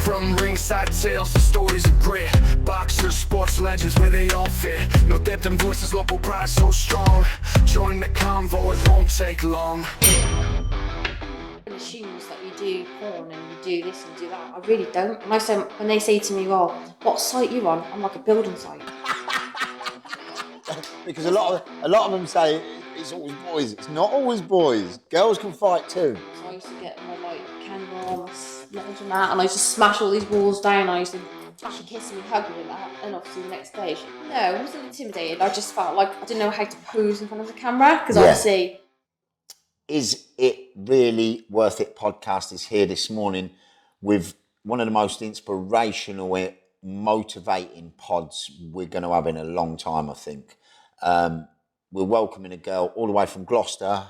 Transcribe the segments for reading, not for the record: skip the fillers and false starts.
From ringside tales to stories of grit, boxers, sports legends, where they all fit. No depth in voices, local pride so strong. Join the convo, it won't take long. Assumes that you do porn and you do this and do that. I really don't. And I say, when they say to me, "Oh, what site you on?" I'm like, a building site. Because a lot of them say it's always boys. It's not always boys. Girls can fight too. So I used to get my camera on, my snippers and that, and I used to smash all these walls down. I used to actually kiss me, hug me and that. And obviously the next day, no, I wasn't intimidated. I just felt like I didn't know how to pose in front of the camera because obviously. Is It Really Worth It podcast is here this morning with one of the most inspirational, motivating pods we're going to have in a long time, I think. We're welcoming a girl all the way from Gloucester,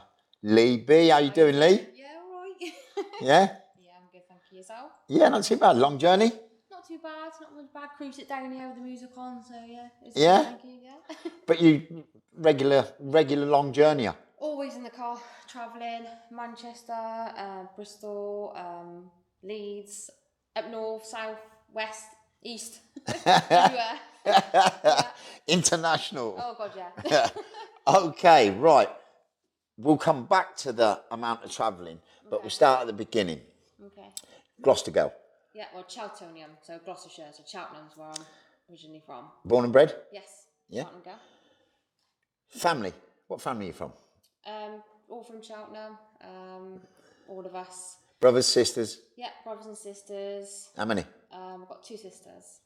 Lee B. How you doing, Lee? Yeah, all right. Yeah? Yeah, I'm good, thank you. Yourself? Yeah, not too bad. Long journey? Not too bad, not much bad. Cruise it down here with the music on, so yeah. Yeah? Thank you, yeah. But you regular long journeyer? Always in the car, travelling, Manchester, Bristol, Leeds, up north, south, west, east, everywhere. Yeah. International. Oh God, yeah. Okay, right. We'll come back to the amount of travelling, but we'll start at the beginning. Okay. Gloucester girl. Yeah, well, Cheltonium, so Gloucestershire, so Cheltenham's where I'm originally from. Born and bred? Yes. Yeah. Cheltenham girl. Family. What family are you from? All from Cheltenham, all of us. Brothers, sisters? Yeah, brothers and sisters. How many? I've got 2 sisters.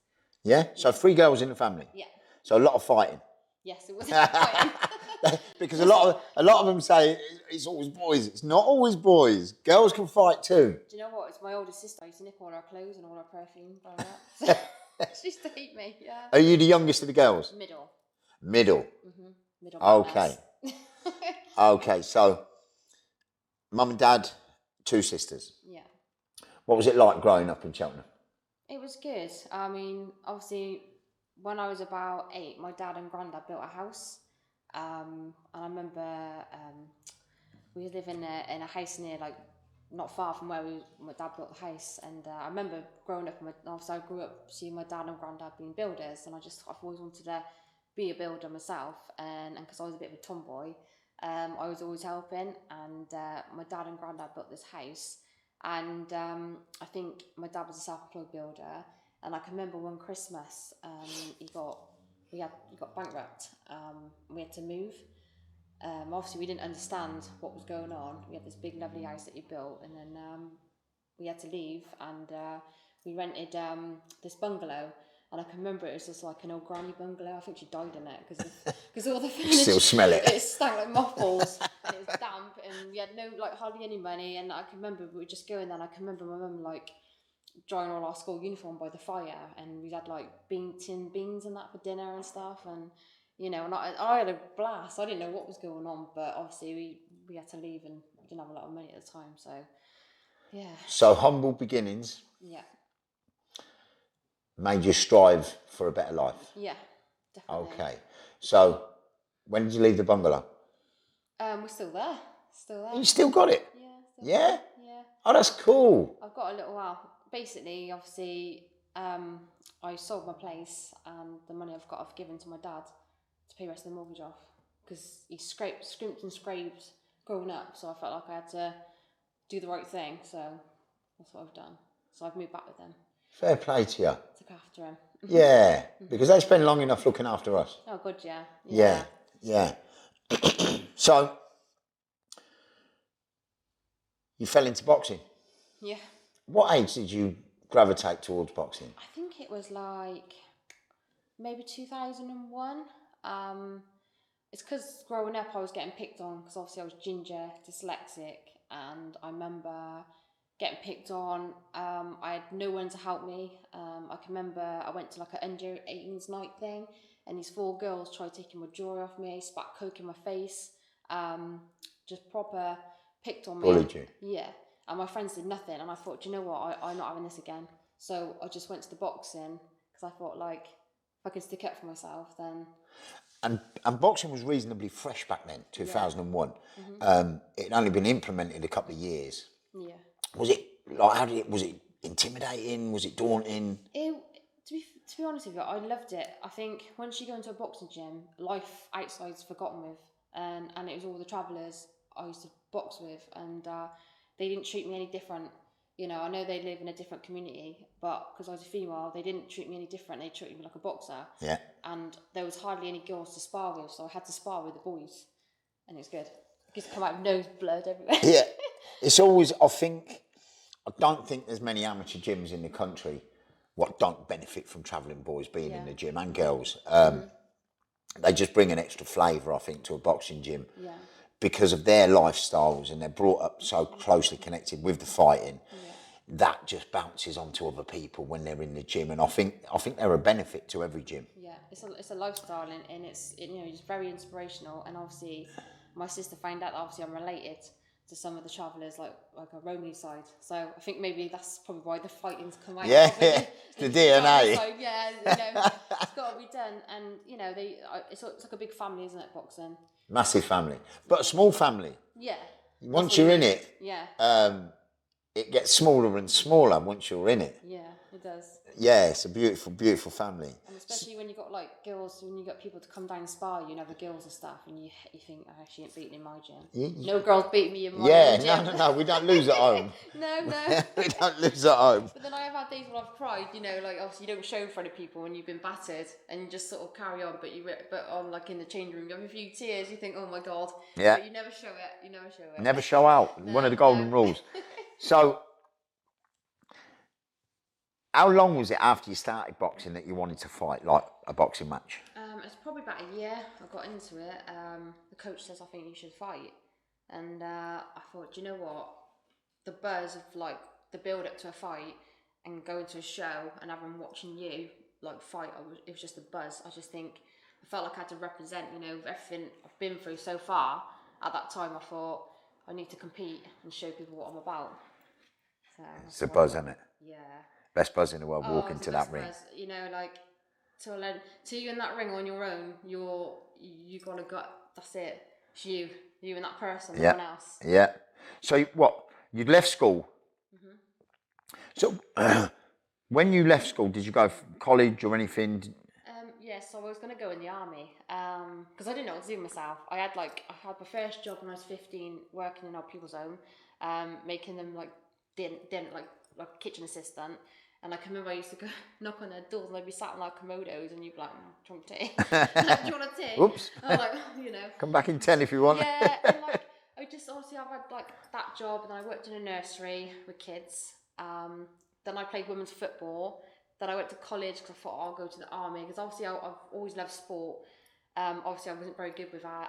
Yeah? So 3 girls in the family? Yeah. So a lot of fighting? Yes, it was. Because a lot of them say it's always boys. It's not always boys. Girls can fight too. Do you know what? It's my older sister. I used to nip all her clothes and all her perfume, blah, blah, blah. She used to hate me, yeah. Are you the youngest of the girls? Middle. Middle. Middle. Okay. Okay, so mum and dad, 2 sisters. Yeah. What was it like growing up in Cheltenham? It was good. I mean, obviously, when I was about 8, my dad and granddad built a house. And I remember we lived in a house near, not far from where my dad built the house. And I remember growing up, I grew up seeing my dad and granddad being builders. And I've always wanted to be a builder myself. And because I was a bit of a tomboy, I was always helping. And my dad and granddad built this house. And I think my dad was a self-employed builder. And I can remember one Christmas, he got bankrupt. We had to move. Obviously, we didn't understand what was going on. We had this big, lovely house that he built, and then we had to leave, and we rented this bungalow. And I can remember it was just like an old granny bungalow. I think she died in it because all the furniture. Still smell it. It stank like mothballs, and it was damp, and we had hardly any money. And I can remember we were just going there. And I can remember my mum drying all our school uniform by the fire, and we had tin beans and that for dinner and stuff, and and I had a blast. I didn't know what was going on, but obviously we had to leave, and we didn't have a lot of money at the time, so yeah. So humble beginnings. Yeah. Made you strive for a better life. Yeah, definitely. Okay, so when did you leave the bungalow? We're still there. You still got it? Yeah. Yeah. Oh, that's cool. I've got a little while. Basically, obviously, I sold my place, and the money I've given to my dad to pay the rest of the mortgage off, because he scrimped and scraped growing up, so I felt like I had to do the right thing, so that's what I've done. So I've moved back with him. Fair play to you. Took after him. Yeah, because they spend long enough looking after us. Oh, good, yeah. Yeah. So, you fell into boxing? Yeah. What age did you gravitate towards boxing? I think it was maybe 2001. It's because growing up I was getting picked on, because obviously I was ginger, dyslexic, and I remember getting picked on. I had no one to help me. I can remember I went to an under 18s night thing, and these 4 girls tried taking my jewelry off me, spat coke in my face, just proper picked on me. Bullied you? Yeah. And my friends did nothing, and I thought, do you know what, I'm not having this again. So I just went to the boxing, because I thought, if I could stick up for myself, then... And boxing was reasonably fresh back then, 2001. Yeah. It had only been implemented a couple of years. Yeah. Was it, was it intimidating? Was it daunting? To be honest with you, I loved it. I think once you go into a boxing gym, life outside's forgotten with, and it was all the travellers I used to box with, and they didn't treat me any different. You know, I know they live in a different community, but because I was a female, they didn't treat me any different. They treated me like a boxer. Yeah. And there was hardly any girls to spar with, so I had to spar with the boys, and it was good. Just come out with nose blood everywhere. Yeah. It's always, I don't think there's many amateur gyms in the country what don't benefit from travelling boys being in the gym and girls. They just bring an extra flavour, I think, to a boxing gym. Yeah. Because of their lifestyles, and they're brought up so closely connected with the fighting, that just bounces onto other people when they're in the gym, and I think they're a benefit to every gym. Yeah, it's a lifestyle, and it's it's very inspirational. And obviously, my sister found out that obviously I'm related to some of the travellers, like a Romney side. So I think maybe that's probably why the fighting's come out. Yeah, the DNA. So yeah, it's got to be done, and it's like a big family, isn't it, boxing? Massive family, but a small family. Yeah. Once you're in it, it it gets smaller and smaller once you're in it. Yeah, it does. Yeah, it's a beautiful, beautiful family. And especially when you got like girls, when you got people to come down and spar you, the girls and stuff, and you think, I actually ain't beating in my gym. No girls beat me in my gym. No, we don't lose at home. No. We don't lose at home. But then I have had days when I've cried, like obviously you don't show in front of people when you've been battered, and you just sort of carry on, but on like in the change room, you have a few tears, you think, oh my God. Yeah. But you never show it. Never show out. One of the golden rules. So, how long was it after you started boxing that you wanted to fight, like a boxing match? It's probably about a year I got into it. The coach says, I think you should fight. And I thought, do you know what? The buzz of like the build up to a fight and going to a show and having watching you like fight, it was just a buzz. I just think I felt like I had to represent, everything I've been through so far. At that time, I thought I need to compete and show people what I'm about. So it's a buzz, isn't it? Yeah. Best buzz in the world, walk into that ring. Buzz. Till you're in that ring on your own, you gotta go. That's it. It's you and that person, no one else. Yeah. So what? You'd left school. Mm-hmm. So when you left school, did you go to college or anything? So I was gonna go in the army because I didn't know what to do with myself. I had my first job when I was 15, working in old people's home, making them like dinner like kitchen assistant. And I can remember I used to go knock on their doors and they'd be sat on like Komodos and you'd be like, do you want tea? Do you want a tea? Oops. I'm like, Come back in 10 if you want. Yeah, and like, obviously I've had like that job and then I worked in a nursery with kids. Then I played women's football. Then I went to college because I thought I'll go to the army because obviously I've always loved sport. Obviously I wasn't very good with our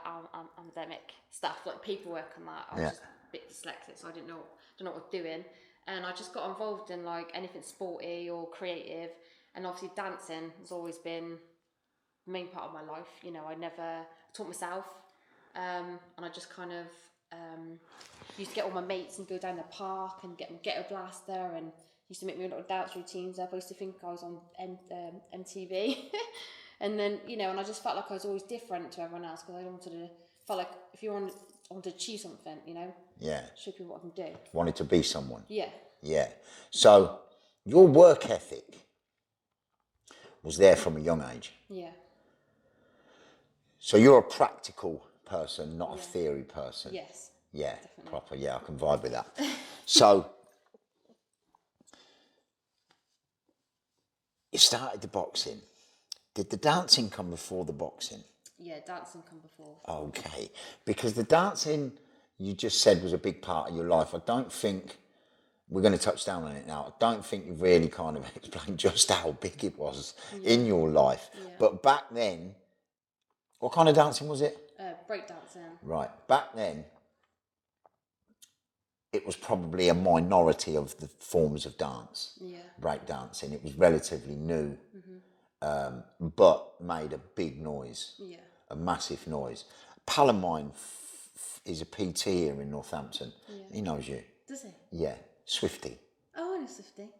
academic stuff, like paperwork and that. I was just a bit dyslexic, so I don't know what I was doing. And I just got involved in like anything sporty or creative, and obviously dancing has always been the main part of my life. I never taught myself, and I just kind of used to get all my mates and go down the park and get a blaster and used to make me little dance routines up. I used to think I was on MTV, and then and I just felt like I was always different to everyone else because felt like if I wanted to achieve something, show people what I can do. Wanted to be someone. Yeah. Yeah. So your work ethic was there from a young age. Yeah. So you're a practical person, not a theory person. Yes. Yeah, definitely. proper. Yeah, I can vibe with that. So you started the boxing. Did the dancing come before the boxing? Yeah, dancing come before. Okay, because the dancing you just said was a big part of your life. I don't think we're going to touch down on it now. I don't think you've really kind of explained just how big it was in your life. Yeah. But back then, what kind of dancing was it? Break dancing. Right, back then, it was probably a minority of the forms of dance. Yeah. Break dancing. It was relatively new, but made a big noise. Yeah. A massive noise. Pal of mine is a PT here in Northampton. Yeah. He knows you. Does he? Yeah, Swifty. Oh, I know Swifty.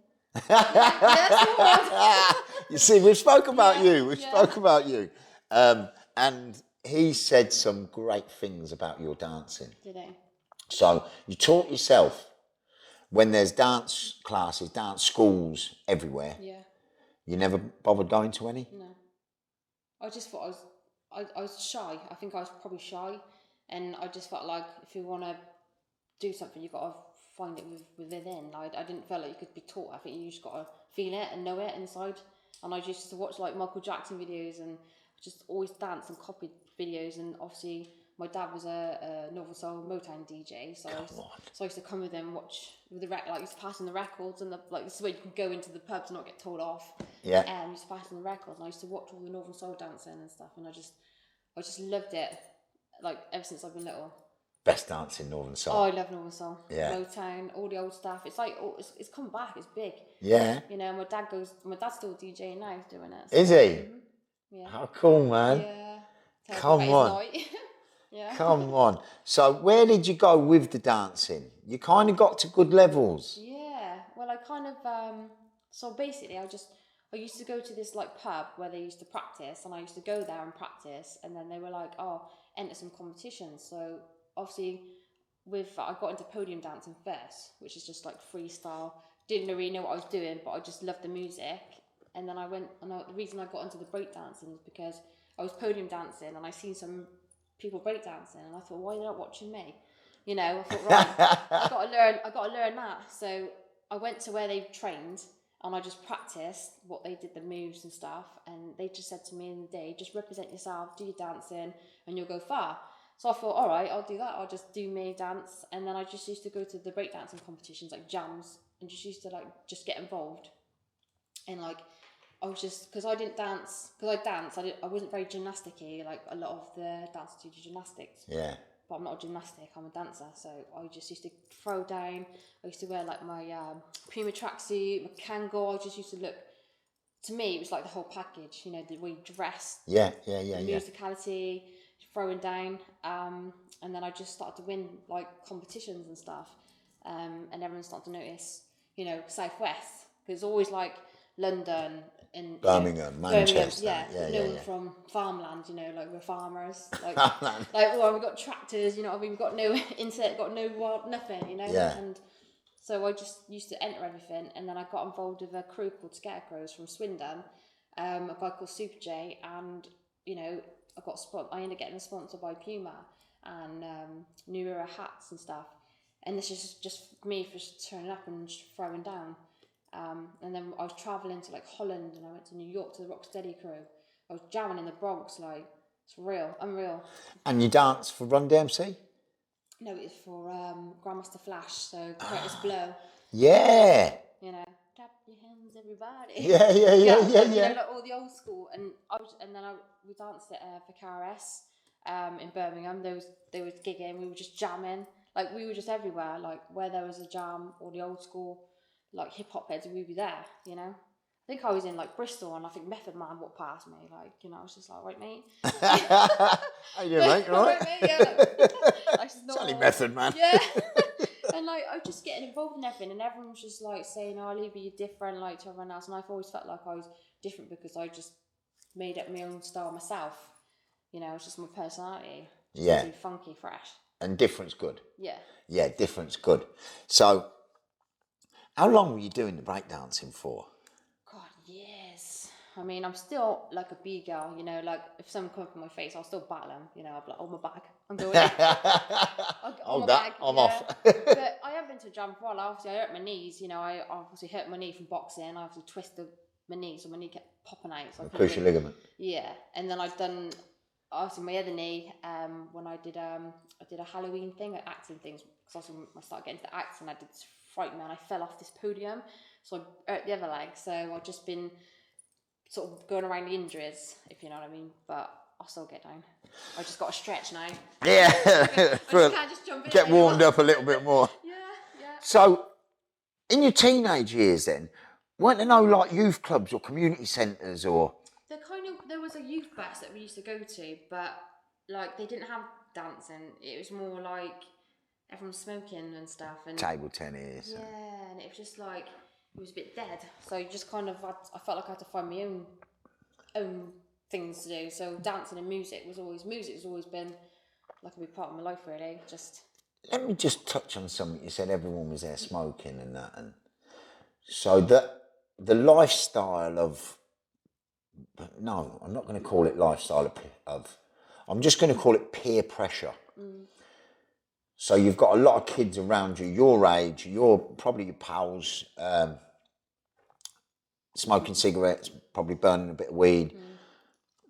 You see, we've spoke about you. We've spoke about you. And he said some great things about your dancing. Did he? So you taught yourself. when there's dance classes, dance schools everywhere, Yeah. you never bothered going to any? No. I just thought I was shy. I think I was probably shy, and I just felt like if you want to do something, you got to find it within. Like, I didn't feel like you could be taught. I think you just got to feel it and know it inside. And I just used to watch like Michael Jackson videos and just always dance and copied videos. And obviously, my dad was a Northern Soul Motown DJ, so I used to come with him, watch with the like used to pass on the records, and like this is where you can go into the pubs and not get told off. Yeah. Used to pass on the records, and I used to watch all the Northern Soul dancing and stuff, and I just loved it, like ever since I've been little. Best dance in Northern Soul. Oh, I love Northern Soul. Yeah. Motown, all the old stuff. It's like it's come back. It's big. Yeah. You know, my dad's still DJing now, doing it. So. Is he? Yeah. How cool, man. Yeah. Come on. Yeah. Come on. So where did you go with the dancing? You kind of got to good levels. Yeah. Well, I kind of so basically I used to go to this like pub where they used to practice, and I used to go there and practice, and then they were like, oh, enter some competitions. So obviously I got into podium dancing first, which is just like freestyle. Didn't really know what I was doing, but I just loved the music. And then the reason I got into the breakdancing is because I was podium dancing and I seen some people breakdancing, and I thought, why are they not watching me? You know, I thought, right, I got to learn that. So I went to where they trained, and I just practiced what they did, the moves and stuff. And they just said to me in the day, just represent yourself, do your dancing, and you'll go far. So I thought, all right, I'll do that. I'll just do me dance. And then I just used to go to the breakdancing competitions, like jams, and just used to like just get involved. And like, I was just, because I didn't dance, because I danced, I wasn't very gymnastic-y, like a lot of the dancers do gymnastics. Yeah. But I'm not a gymnastic, I'm a dancer. So I just used to throw down. I used to wear like my Puma tracksuit, my Kangol. I just used to look, to me, it was like the whole package, you know, the way you dressed. Yeah. Musicality, throwing down. And then I just started to win like competitions and stuff. And everyone started to notice, you know, Southwest. Because it's always like London and Manchester. No one from farmland, you know, like we're farmers, like we've got tractors, you know, we've got no internet, got no nothing, you know. Yeah. And so I just used to enter everything, and then I got involved with a crew called Scarecrows from Swindon, a guy called Super J, and you know, I ended up getting sponsored by Puma and New Era hats and stuff, and this is just me just turning up and just throwing down. And then I was travelling to like Holland, and I went to New York to the Rocksteady crew. I was jamming in the Bronx, like it's unreal. And you dance for Run DMC? No, it's for Grandmaster Flash, so Curtis Blow. Yeah. You know, clap your hands, everybody. Yeah. You know, like all the old school, and we danced at for KRS in Birmingham. They was gigging, we were just jamming, like we were just everywhere, like where there was a jam or the old school. Like hip hop heads, we'd be there, you know. I think I was in like Bristol, and I think Method Man walked past me, like, you know, I was just like, right, mate. How you doing, mate? Right, mate? Yeah. It's only Method Man. Yeah. And like, I was just getting involved in everything, and everyone was just like saying, "Oh, Libby, you're different, like to everyone else." And I've always felt like I was different because I just made up my own style myself. You know, it's just my personality. Just too funky, fresh. And different's good. Yeah. Yeah, different's good. So, how long were you doing the breakdancing for? God, years. I mean, I'm still like a B girl, you know, like if someone come up in my face, I'll still battle them, you know, I'll be like, oh, my bag, I'm going. I'm off. But I have been to a jam for a while. Obviously, I hurt my knees, you know, I obviously hurt my knee from boxing. I obviously twisted my knee, so my knee kept popping out. So Cruciate ligament. Yeah, and then I've done, obviously, my other knee, when I did a Halloween thing, like acting things, because also I started getting into acting, I did frighten me, and I fell off this podium, so I hurt the other leg. So I've just been sort of going around the injuries, if you know what I mean. But I'll still get down. I just got to stretch now. Yeah, I can't just jump in. Get warmed up a little bit more. Yeah. So, in your teenage years, then, weren't there no like youth clubs or community centres or? There was a youth bus that we used to go to, but like they didn't have dancing. It was more like everyone smoking and stuff, and Table tennis. Yeah, and it was just like it was a bit dead. So you just kind of I felt like I had to find my own things to do. So dancing and music has always been like a big part of my life, really. Just let me just touch on something you said. Everyone was there smoking and that, and so the lifestyle of no, I'm not going to call it lifestyle of I'm just going to call it peer pressure. So you've got a lot of kids around you, your age, probably your pals, smoking cigarettes, probably burning a bit of weed.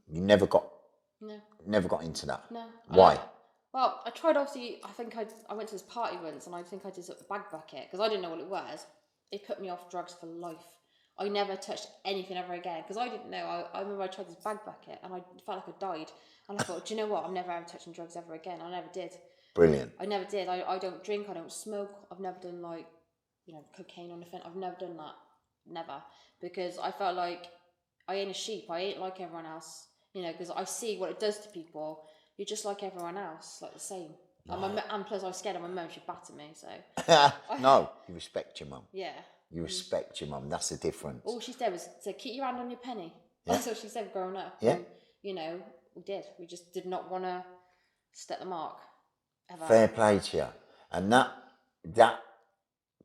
You never got into that. No. Why? Well, I tried, obviously. I went to this party once, and I think I did a bag bucket because I didn't know what it was. It put me off drugs for life. I never touched anything ever again because I didn't know. I remember I tried this bag bucket and I felt like I died. And I thought, do you know what? I'm never ever touching drugs ever again. I never did. Brilliant. I never did. I don't drink. I don't smoke. I've never done cocaine or anything. I've never done that. Never. Because I felt like I ain't a sheep. I ain't like everyone else. Because I see what it does to people. You're just like everyone else, like the same. And plus I was scared of my mum. She'd batter me, so. No, you respect your mum. Yeah. You respect your mum. That's the difference. All she said was to keep your hand on your penny. Yeah. That's what she said growing up. Yeah. And, we did. We just did not want to step the mark. Ever. Fair play to you. And that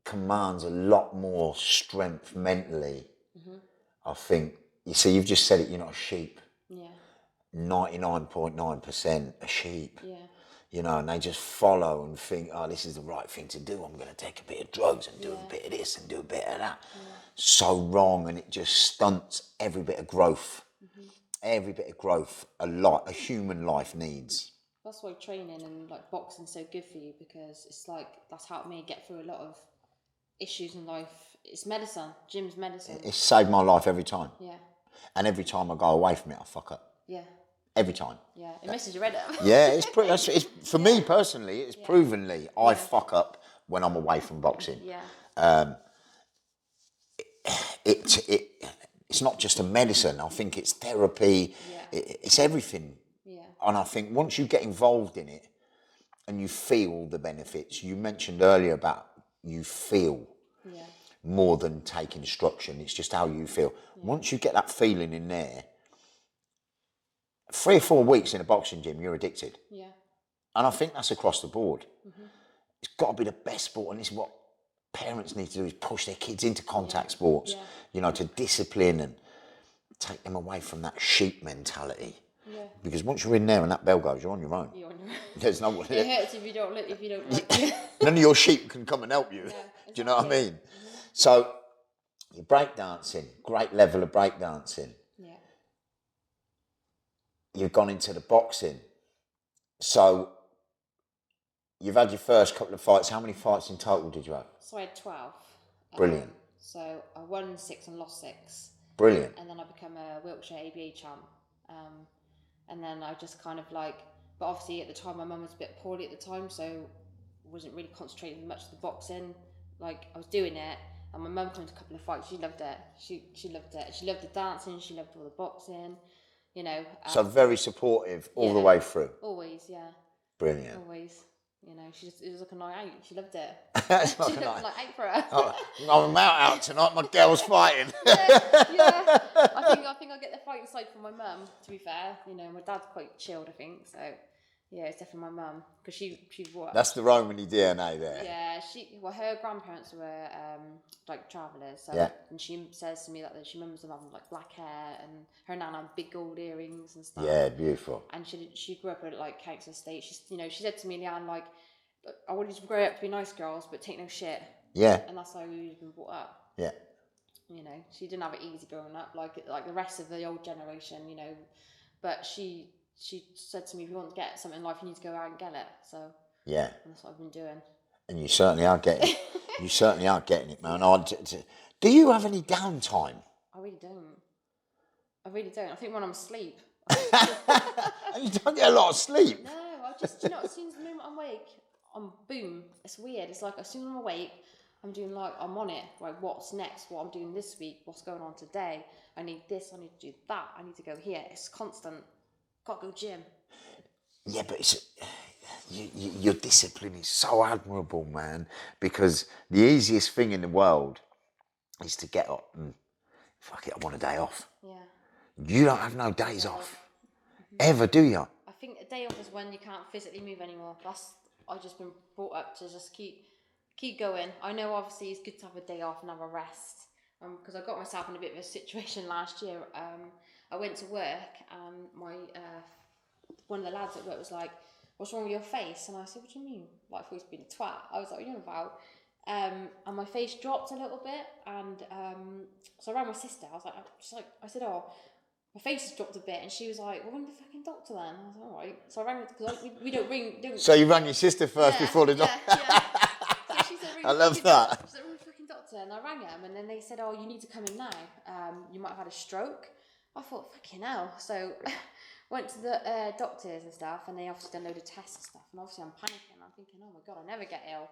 commands a lot more strength mentally. I think. You see, you've just said it. You're not a sheep. Yeah. 99.9% a sheep. Yeah. And they just follow and think, oh, this is the right thing to do. I'm going to take a bit of drugs and do a bit of this and do a bit of that. Yeah. So wrong, and it just stunts every bit of growth. Every bit of growth a human life needs. That's why training and boxing's so good for you, because it's that's helped me get through a lot of issues in life. It's medicine. Gym's medicine. It's saved my life every time. Yeah. And every time I go away from it, I fuck up. Yeah. Every time. Yeah, it messes your head up. Yeah, it's for me personally, it's provenly I fuck up when I'm away from boxing. Yeah. It's not just a medicine. I think it's therapy. Yeah. It's everything. Yeah. And I think once you get involved in it and you feel the benefits, you mentioned earlier about you feel more than take instruction. It's just how you feel. Yeah. Once you get that feeling in there, 3 or 4 weeks in a boxing gym, you're addicted. Yeah. And I think that's across the board. It's got to be the best sport, and this is what parents need to do, is push their kids into contact sports, to discipline and take them away from that sheep mentality. Yeah. Because once you're in there and that bell goes, you're on your own. You're on your own. There's no one. It hurts if you don't look. None of your sheep can come and help you. Yeah, exactly. Do you know what I mean? So, you're breakdancing, great level of breakdancing. Yeah. You've gone into the boxing. So, you've had your first couple of fights. How many fights in total did you have? So I had 12. Brilliant. So I won 6 and lost 6. Brilliant. And then I became a Wiltshire ABA champ. And then I just kind of but obviously at the time my mum was a bit poorly at the time, so wasn't really concentrating much on the boxing. I was doing it, and my mum came to a couple of fights. She loved it. She loved it. She loved the dancing. She loved all the boxing. So very supportive all the way through. Always, yeah. Brilliant. Always. It was like a night out. She loved it. It's she loved like out for her. I'm out tonight. My girl's fighting. yeah. I think I get the fighting side from my mum. To be fair, my dad's quite chilled. I think so. Yeah, it's definitely my mum, because she brought. That's the Romany DNA there. Yeah, her grandparents were travellers. So, and she says to me that she remembers them having black hair, and her nan had big gold earrings and stuff. Yeah, beautiful. And she grew up at council estate. She said to me, Leanne, I wanted to grow up to be nice girls, but take no shit. Yeah. And that's how we've been brought up. Yeah. She didn't have it easy growing up, like the rest of the old generation. But she said to me, if you want to get something in life, you need to go out and get it. So yeah, and that's what I've been doing. And you certainly are getting it. You certainly are getting it, man. Do you have any downtime? I really don't. I think when I'm asleep. And you don't get a lot of sleep. No, I just, as soon as the moment I'm awake, boom. It's weird. It's as soon as I'm awake, I'm doing I'm on it. What's next? What I'm doing this week? What's going on today? I need this. I need to do that. I need to go here. It's constant. Got to go gym. Yeah, but your discipline is so admirable, man. Because the easiest thing in the world is to get up and fuck it, I want a day off. Yeah. You don't have no days off. Ever, do you? I think a day off is when you can't physically move anymore. I've just been brought up to just keep going. I know obviously it's good to have a day off and have a rest. Because I got myself in a bit of a situation last year. I went to work and my one of the lads at work was like, "What's wrong with your face?" And I said, "What do you mean? Like, I've always been a twat." I was like, "What are you on about?" And my face dropped a little bit, and so I rang my sister. I was like, I said, "Oh, my face has dropped a bit," and she was like, "Well, ring the fucking doctor then." I was like, "All right." So I rang because we don't. So you rang your sister first before the doctor? Yeah. So she said, "Ring I the love fucking that. She said, "Ring the fucking doctor," and I rang them, and then they said, "Oh, you need to come in now. You might have had a stroke." I thought, fucking hell. So went to the doctors and stuff, and they obviously done a load of tests and stuff, and obviously I'm panicking. I'm thinking, oh my God, I never get ill.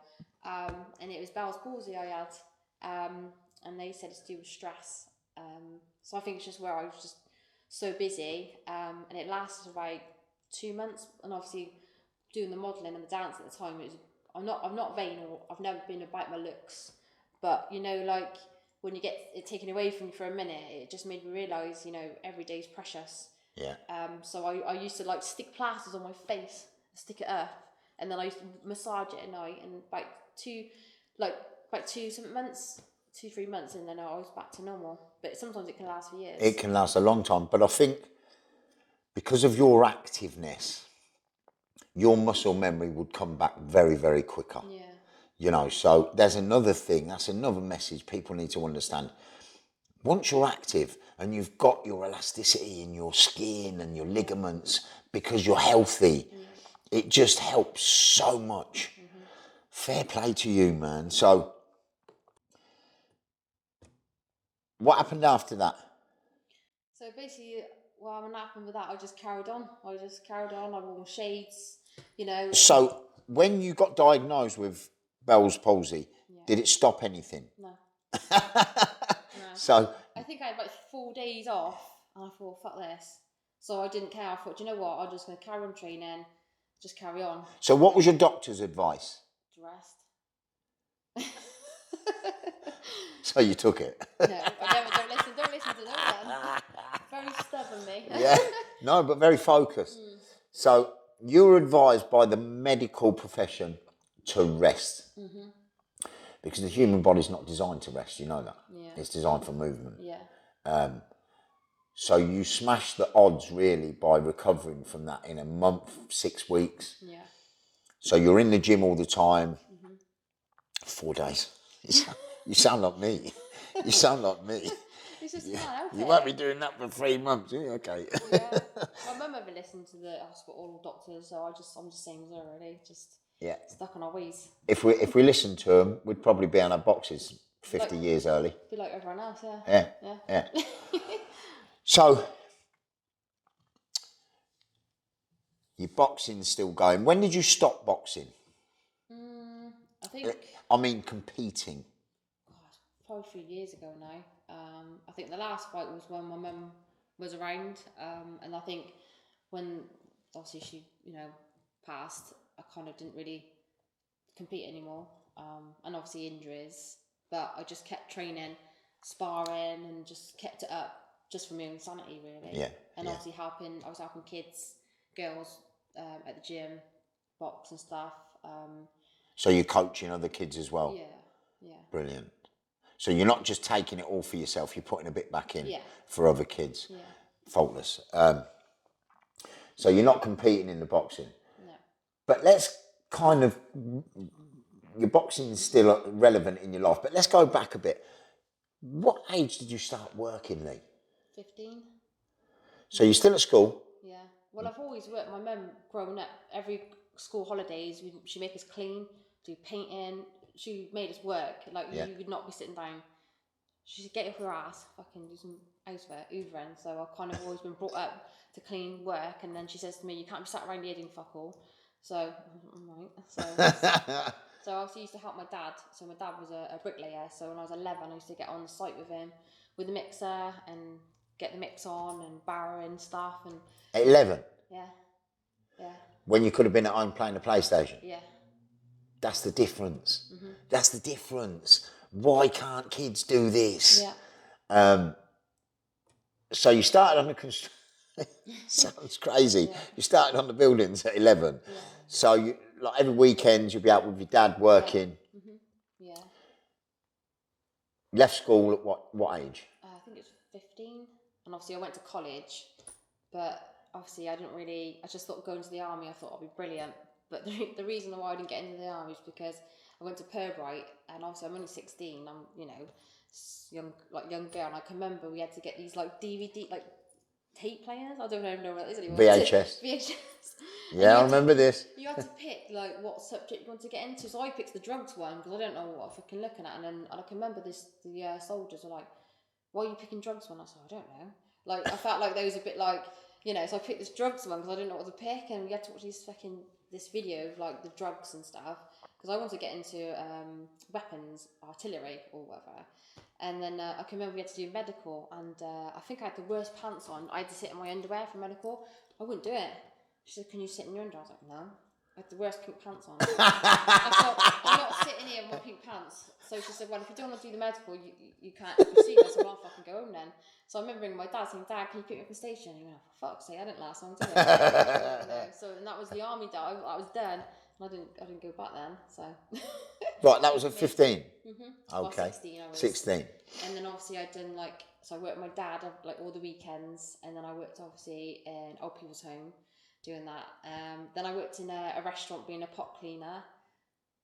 And it was Bell's palsy I had, and they said it's to do with stress. So I think it's just where I was just so busy, and it lasted about 2 months, and obviously doing the modelling and the dance at the time, it was, I'm not vain, or I've never been about my looks, but you know, like when you get it taken away from you for a minute, it just made me realise, you know, every day's precious. Yeah. So I used to like stick plasters on my face, stick it up, and then I used to massage it at night, and about 2-3 months, and then I was back to normal. But sometimes it can last for years. It can last a long time, but I think because of your activeness, your muscle memory would come back very, very quicker. Yeah. You know, so there's another thing, that's another message people need to understand. Once you're active and you've got your elasticity in your skin and your ligaments because you're healthy, it just helps so much. Fair play to you, man. So what happened after that? So basically, well, what happened with that, I just carried on. I wore shades, you know. So when you got diagnosed with Bell's palsy, did it stop anything? No. So I think I had like 4 days off, and I thought, fuck this. So I didn't care. I thought, do you know what? I'm just going to carry on training, just carry on. So what was your doctor's advice? To rest. So you took it? No, don't listen to no one. Very stubborn, me. Yeah, no, but very focused. So you were advised by the medical profession to rest. Because the human body's not designed to rest, you know that. Yeah. It's designed for movement. Yeah. So you smashed the odds really by recovering from that in a month, 6 weeks. Yeah. So you're in the gym all the time. 4 days. You sound like me. You sound like me. It's just not out You won't be doing that for 3 months, yeah? Okay. Yeah. My mum ever listened to the hospital doctors, so I'm just saying as her, really, just Yeah. stuck on our ways. If we listened to them, we'd probably be on our boxes 50 years early. Be like everyone else, yeah. Yeah. So your boxing's still going. When did you stop boxing? I think I mean competing. probably a few years ago now. I think the last fight was when my mum was around, and I think when obviously she, you know, passed, I kind of didn't really compete anymore, and obviously injuries, but I just kept training, sparring, and just kept it up just for my own sanity, really. Yeah. And obviously I was helping kids, girls, at the gym, box and stuff. So you're coaching other kids as well? Yeah. Brilliant. So you're not just taking it all for yourself, you're putting a bit back in for other kids. Yeah. Faultless. So you're not competing in the boxing. No. But let's kind of, your boxing is still relevant in your life, but let's go back a bit. What age did you start working, Lee? 15. So you're still at school? Yeah. Well, I've always worked. My mum, growing up, every school holidays, she'd make us clean, do painting. She made us work. Like, you would not be sitting down. She said, get off your ass, fucking do some housework, hoovering. So I've kind of always been brought up to clean work. And then she says to me, you can't be sat around here doing fuck all. So, right. So I also used to help my dad. So my dad was a bricklayer. So when I was 11, I used to get on the site with him with the mixer and get the mix on and barrowing stuff. And 11? Yeah. When you could have been at home playing the PlayStation? Yeah. That's the difference. That's the difference. Why can't kids do this? Yeah. So you started on the construction. Sounds crazy. You started on the buildings at 11. Yeah. So like every weekend you'd be out with your dad working. Yeah. Left school at what age? I think it's 15, and obviously I went to college, but obviously I just thought going to the army, I thought I'd be brilliant. But the reason why I didn't get into the army is because I went to Pirbright, and obviously I'm only 16. I'm young girl, and I can remember we had to get these like DVD like tape players. I don't even know what that is anymore. VHS. VHS. Yeah, I remember this. You had to pick like what subject you want to get into. So I picked the drugs one because I don't know what I'm fucking looking at. And I can remember the soldiers were like, "Why are you picking drugs one?" I said, "I don't know." Like I felt like they was a bit like, so I picked this drugs one because I didn't know what to pick, and we had to watch this video of like the drugs and stuff because I wanted to get into weapons, artillery or whatever. And then I can remember we had to do medical, and I think I had the worst pants on. I had to sit in my underwear for medical. I wouldn't do it. She said, "Can you sit in your underwear?" I was like, "No." I had the worst pink pants on. I thought, I'm not sitting here in my pink pants. So she said, "Well, if you don't want to do the medical, you can't proceed." I said, "Well, I'll fucking go home then." So I remember ringing my dad saying, "Dad, can you pick me up from the station?" And he went, "For fuck's sake, I didn't last long, did it?" So and that was the army day. I was done, and I didn't go back then. So Right, that was at 15. Okay, 16. 16. And then obviously I'd done so I worked with my dad like all the weekends, and then I worked obviously in old people's home doing that. Then I worked in a restaurant being a pot cleaner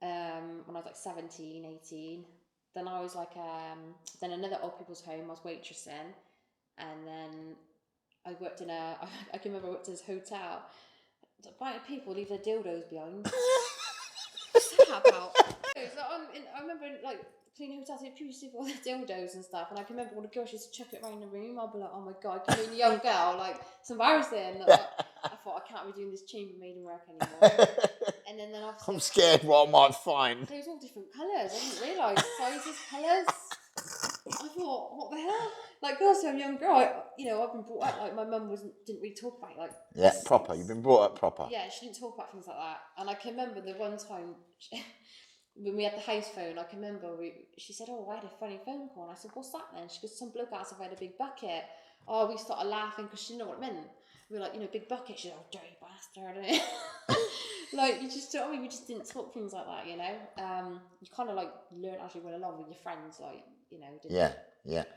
when I was like 17, 18. Then I was then another old people's home I was waitressing, and then I worked in I can remember I worked in this hotel. Inviting people leave their dildos behind. What's that about? I remember cleaning hotels, people used to leave all their dildos and stuff, and I can remember all the girls used to chuck it around the room. I'd be like, "Oh my god, being a young girl, like it's embarrassing." I thought I can't be doing this chambermaid work anymore. And then obviously I'm scared what I might find. they was all different colours. I didn't realise sizes, colours. I thought, what the hell? Like, also, I'm a young girl. I've been brought up like my mum didn't really talk about it, like. Yeah, proper. You've been brought up proper. Yeah, she didn't talk about things like that. And I can remember the one time when we had the house phone. I can remember she said, "Oh, I had a funny phone call." And I said, "What's that then?" She goes, "Some bloke asked if I had a big bucket." Oh, we started laughing because she didn't know what it meant. We were like, big bucket. She's like, "Oh, dirty bastard." Like, you just, I mean, we just didn't talk things like that, You kind of learn as you went along with your friends, didn't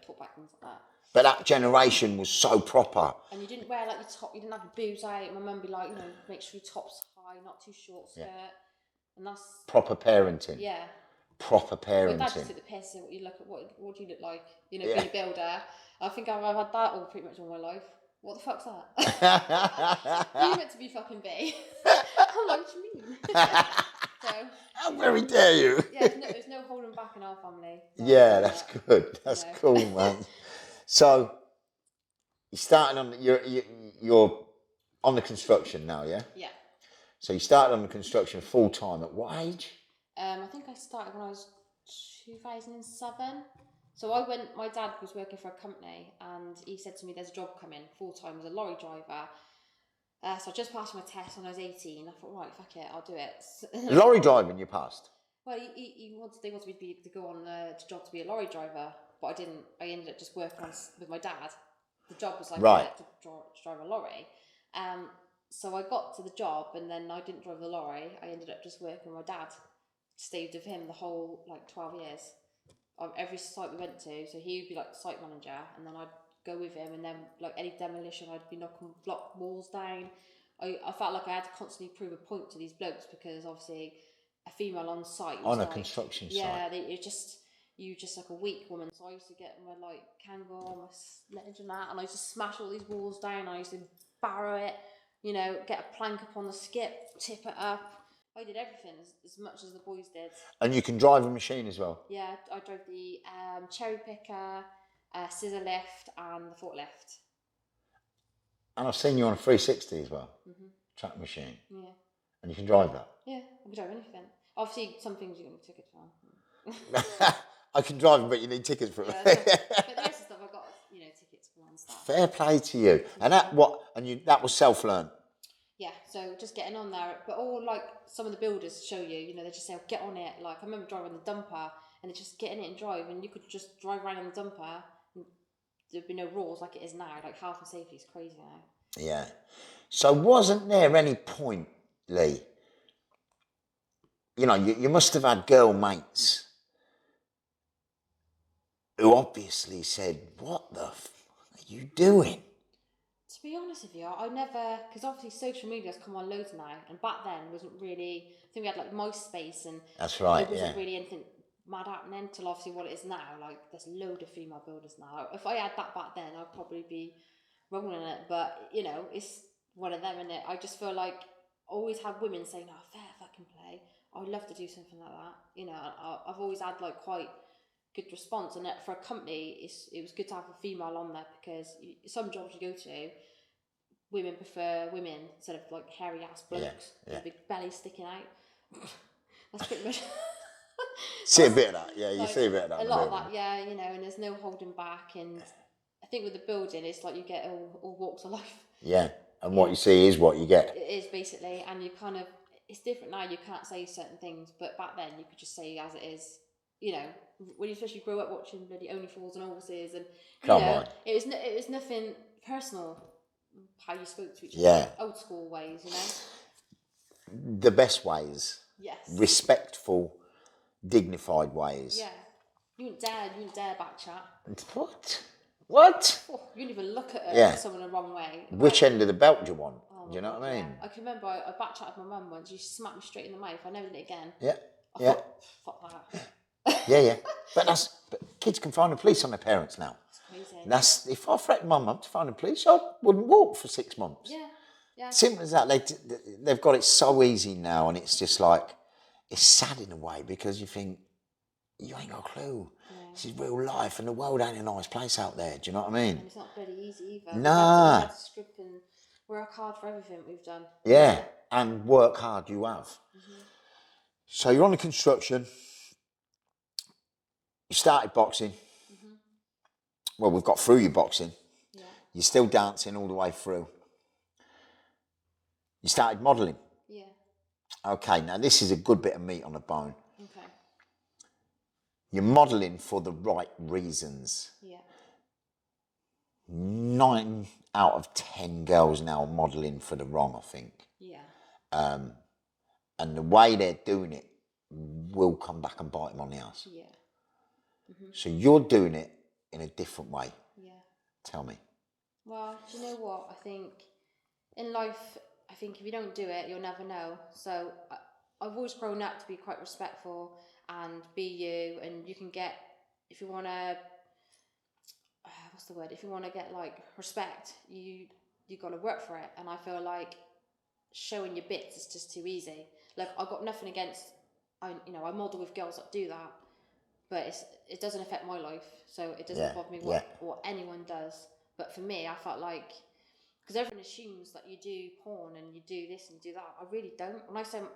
talk about things like that. But that generation was so proper. And you didn't wear your top, you didn't have your boobs out. My mum would be like, make sure your top's high, not too short skirt. Yeah. And that's proper parenting. Yeah. Proper parenting. My dad just took the piss at what do you look like? Being a builder. I think I've had that all pretty much all my life. What the fuck's that? You meant to be fucking B. I'm like, what do you mean? So, how very dare you? Yeah, there's no holding back in our family. Yeah, that's good. That's cool, man. So you started on you're on the construction now, yeah? Yeah. So you started on the construction full time at what age? I think I started when I was 2007. So my dad was working for a company, and he said to me, "There's a job coming full time as a lorry driver." So I just passed my test when I was 18. I thought, right, fuck it, I'll do it. Lorry driving, you passed? Well, they wanted me to go on the job to be a lorry driver, but I didn't. I ended up just working with my dad. The job was to drive a lorry. So I got to the job, and then I didn't drive the lorry. I ended up just working with my dad. Stayed with him the whole 12 years. Every site we went to, so he would be site manager, and then I'd go with him, and then any demolition, I'd be knocking block walls down. I felt like I had to constantly prove a point to these blokes because obviously a female on site was on a construction site. Yeah, you just like a weak woman. So I used to get my Kangol, my sledge and that, and I used to smash all these walls down. I used to barrow it, get a plank up on the skip, tip it up. I did everything as much as the boys did. And you can drive a machine as well? Yeah, I drove the cherry picker, scissor lift, and the forklift. And I've seen you on a 360 as well, track machine. Yeah. And you can drive that? Yeah, I can drive anything. Obviously, some things you need tickets for. I can drive them, but you need tickets for them. Yeah, but the rest of stuff I got, tickets for and stuff. Fair play to you. And that that was self-learned. Yeah, so just getting on there, but all some of the builders show you, they just say, "Oh, get on it." I remember driving the dumper, and it's just get in it and drive, and you could just drive around on the dumper, and there'd be no rules like it is now. Health and safety is crazy now. Yeah. So wasn't there any point, Lee, you know, you must have had girl mates who obviously said, "What the are you doing?" To be honest with you, I never, because obviously social media's come on loads now, and back then wasn't really. I think we had like MySpace, and That's right. there wasn't Yeah. really anything mad happening till obviously what it is now. Like there's a load of female builders now. If I had that back then, I'd probably be rolling in it. But you know, it's one of them, innit? I just feel like I always had women saying, "Oh, fair fucking play. I'd love to do something like that." You know, I've always had like quite good response, and for a company, it was good to have a female on there because some jobs you go to, women prefer women instead of like hairy ass blokes with a big belly sticking out. That's pretty much. See a bit of that, yeah. You Like, see a bit of that. a in the lot of building. that, yeah. You know, and there's no holding back, and I think with the building, it's like you get all walks of life. Yeah, and what you see is what you get. It is basically, and you kind of, it's different now. You can't say certain things, but back then you could just say as it is. You know, when you especially grow up watching bloody Only Fools and Horses, and you Come know, on. it was nothing personal. How you spoke to each other, Yeah. like old school ways, you know. The best ways, Yes. respectful, dignified ways. Yeah. You wouldn't dare back chat. What? Oh, you wouldn't even look at someone the wrong way. Which end of the belt do you want? Oh Do you know God, what I mean? Yeah. I can remember I back chatted with my mum once. She smacked me straight in the mouth. I never did it again. Yeah. I Yeah. thought, fuck that. Yeah. But kids can phone the police on their parents now. It's crazy. That's if I threatened my mum to phone the police, I wouldn't walk for 6 months. Yeah. Yeah. Simple as that. They've got it so easy now, and it's just like it's sad in a way because you think you ain't got a clue. Yeah. This is real life, and the world ain't a nice place out there. Do you know what I mean? And it's not bloody easy either. Nah. We had to strip and work hard for everything we've done. Yeah, and work hard you have. Mm-hmm. So you're on the construction. You started boxing. Mm-hmm. Well, we've got through your boxing. Yeah. You're still dancing all the way through. You started modelling. Yeah. Okay, now this is a good bit of meat on the bone. Okay. You're modelling for the right reasons. Yeah. 9 out of 10 girls now are modelling for the wrong, I think. Yeah. And the way they're doing it will come back and bite them on the ass. Yeah. Mm-hmm. So you're doing it in a different way. Yeah. Tell me. Well, do you know what? I think in life, I think if you don't do it, you'll never know. So I've always grown up to be quite respectful and be you, and you can get, if you want to, what's the word? If you want to get like respect, you got to work for it. And I feel like showing your bits is just too easy. Like I've got nothing against, I model with girls that do that, but it doesn't affect my life, so it doesn't bother me what anyone does. But for me, I felt like, because everyone assumes that you do porn and you do this and you do that. I really don't.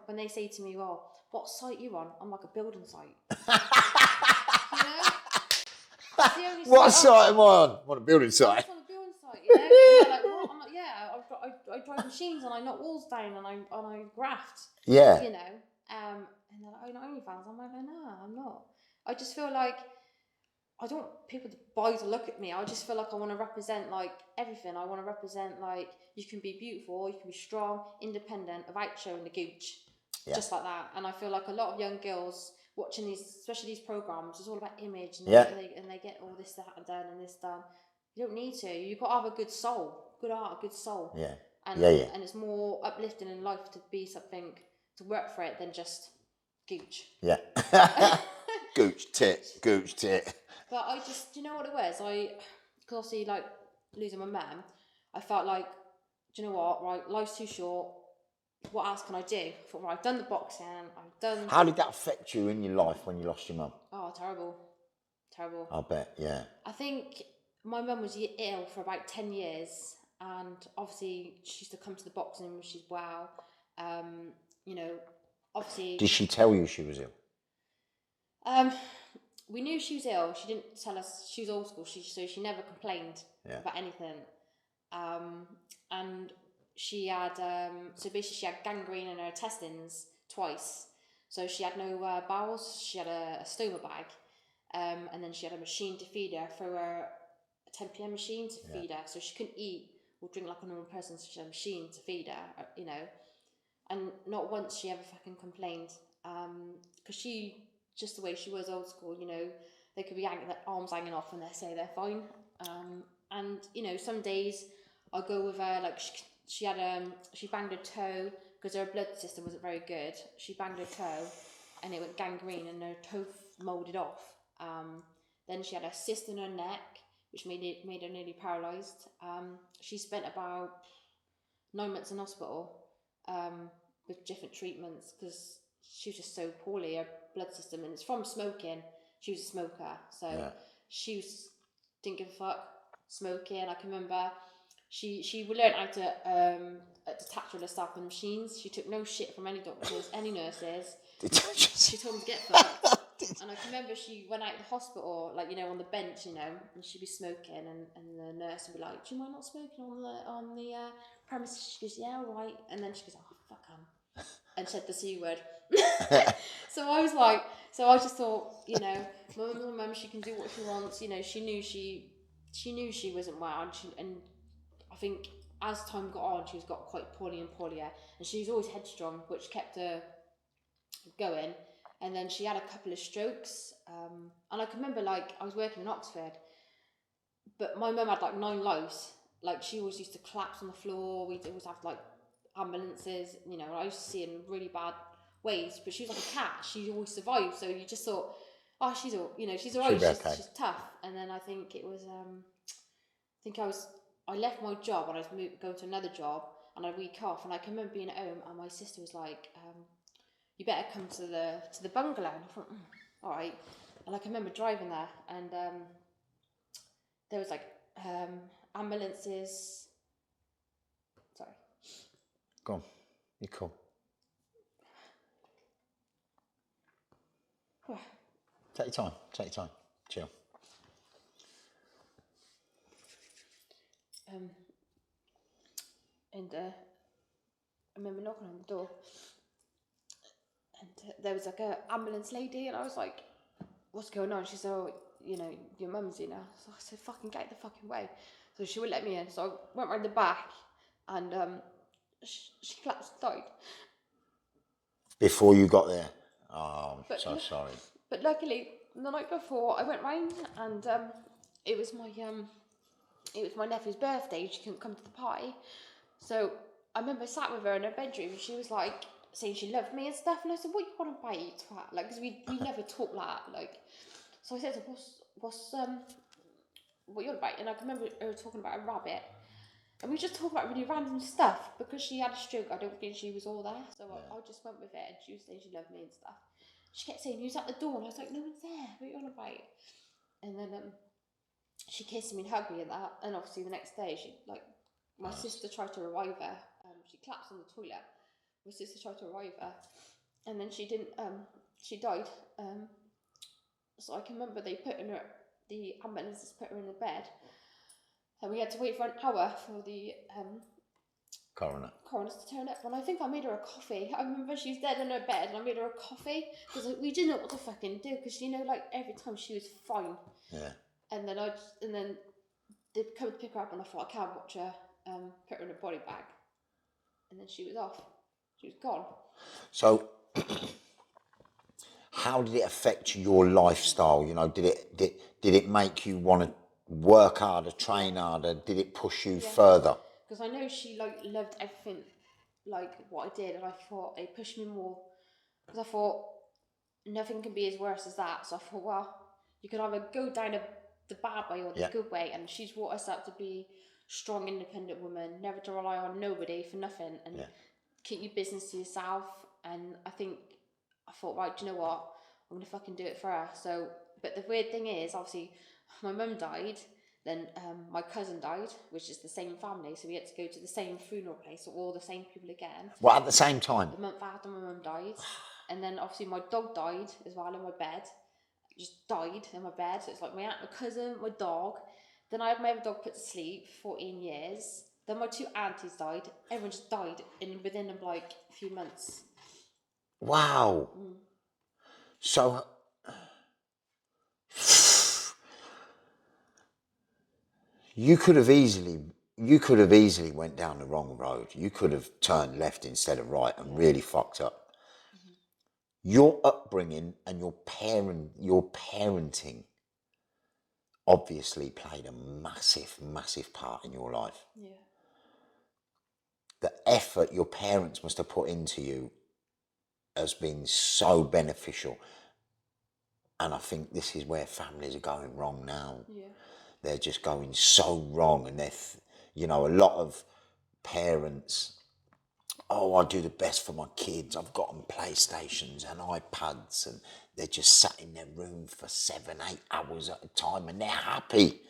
When they say to me, "Well, what site you on?" I'm like, a building site. You know? It's the only What site am I on? I'm on a building site. I'm on a building site, you know? And they're like, what? I'm like, yeah, I drive machines and I knock walls down and I graft. Yeah. You know? And they're like, "Oh, not OnlyFans." I'm like, no, I'm not. I just feel like I don't want people to buy to look at me. I just feel like I want to represent like everything. I want to represent like you can be beautiful, you can be strong, independent, without showing the gooch. Yeah. Just like that. And I feel like a lot of young girls watching these, especially these programs, it's all about image and they get all this that done and this done. You don't need to. You've got to have a good soul, good heart, a good soul. Yeah. And it's more uplifting in life to be something, to work for it than just gooch. Yeah. Gooch tit. But I just, do you know what it was? Because obviously, like, losing my mum, I felt like, do you know what, right, life's too short, what else can I do? I thought, right, I've done the boxing, I've done... How did that affect you in your life when you lost your mum? Oh, terrible. I bet, yeah. I think my mum was ill for about 10 years, and obviously she used to come to the boxing when she's well. You know, obviously... Did she tell you she was ill? We knew she was ill. She didn't tell us. She was old school. So she never complained about anything. And she had so basically she had gangrene in her intestines twice. So she had no bowels. She had a stoma bag, and then she had a machine to feed her through a 10 p.m. machine to feed her. So she couldn't eat or drink like a normal person. So she had a machine to feed her, you know. And not once she ever fucking complained. because she, just the way she was old school, you know, they could be their arms hanging off and they say they're fine. And you know, some days I'll go with her, like she banged her toe because her blood system wasn't very good. She banged her toe and it went gangrene and her toe moulded off. Then she had a cyst in her neck, which made her nearly paralysed. She spent about 9 months in hospital with different treatments because she was just so poorly, her blood system, and it's from smoking. She was a smoker, so didn't give a fuck smoking. I can remember she learned how to detach all her stuff from machines. She took no shit from any doctors, any nurses. She told them to get fucked. And I can remember she went out of the hospital, like, you know, on the bench, you know, and she'd be smoking, and the nurse would be like, "Do you mind not smoking on the premises?" She goes, "Yeah, all right." And then she goes, "Oh, fuck 'em," and said the C word. So I just thought, you know, my mum, she can do what she wants. You know, she knew she wasn't well, and I think as time got on, she got quite poorly and poorlier, and she was always headstrong, which kept her going. And then she had a couple of strokes, and I can remember, like, I was working in Oxford, but my mum had like 9 lives. Like, she always used to collapse on the floor. We'd always have like ambulances, you know. I used to see it in really bad ways, but she was like a cat. She always survived. So you just thought, oh, she's all, you know, she's alright. She's tough. And then I think it was, I left my job and I was going to another job, and I had a week off, and I can remember being at home, and my sister was like, "You better come to the bungalow." And I thought, all right. And I can remember driving there, and there was like ambulances. Sorry. Go on. You're cool. Take your time. Take your time. Chill. And I remember knocking on the door, and there was like a ambulance lady, and I was like, "What's going on?" She said, "Oh, you know, your mum's here now." So I said, "Fucking get the fucking way." So she wouldn't let me in. So I went round the back, and she collapsed and died. Before you got there? Oh, I'm so sorry. But luckily, the night before, I went round, and it was my nephew's birthday. She couldn't come to the party, so I remember I sat with her in her bedroom. And she was like saying she loved me and stuff, and I said, "What you want to buy, you twat?" Like, because we never talk like that. Like, so I said, "What's what you want to buy?" And I can remember her talking about a rabbit, and we just talked about really random stuff. Because she had a stroke, I don't think she was all there, so I just went with it. And she was saying she loved me and stuff. She kept saying, "Who's at the door?" And I was like, "No one's there. What you want to buy?" And then she kissed me and hugged me and that. And obviously the next day, my sister tried to revive her. She collapsed on the toilet. My sister tried to revive her, and then she didn't. She died. So I can remember the ambulances put her in the bed, and we had to wait for an hour for the coroners to turn up. And I think I made her a coffee. I remember she was dead in her bed, and I made her a coffee because we didn't know what to fucking do. Because, you know, like, every time she was fine. Yeah. And then they'd come to pick her up, and I thought, I can't watch her put her in a body bag. And then she was off. She was gone. So, how did it affect your lifestyle? You know, did it make you want to work harder, train harder? Did it push you further? Because I know she loved everything, like what I did, and I thought it pushed me more. Because I thought nothing can be as worse as that. So I thought, well, you could either go down the bad way or the good way, and she's brought us up to be strong, independent woman, never to rely on nobody for nothing, and keep your business to yourself. And I thought, right, do you know what? I'm gonna fucking do it for her. So, but the weird thing is, obviously, my mum died, then my cousin died, which is the same family, so we had to go to the same funeral place, so all the same people again. Well, at the same time? The month after my mum died. And then obviously my dog died as well in my bed. Just died in my bed. So it's like my aunt, my cousin, my dog. Then I had my other dog put to sleep for 14 years. Then my 2 aunties died. Everyone just died within like a few months. Wow. So, you could have easily went down the wrong road. You could have turned left instead of right and really fucked up. your upbringing and your parenting obviously played a massive part in your life. Yeah. The effort your parents must have put into you has been so beneficial. And I think this is where families are going wrong now. Yeah. They're just going so wrong. And a lot of parents, oh, I do the best for my kids. I've got them PlayStations and iPads, and they're just sat in their room for 7-8 hours at a time, and they're happy.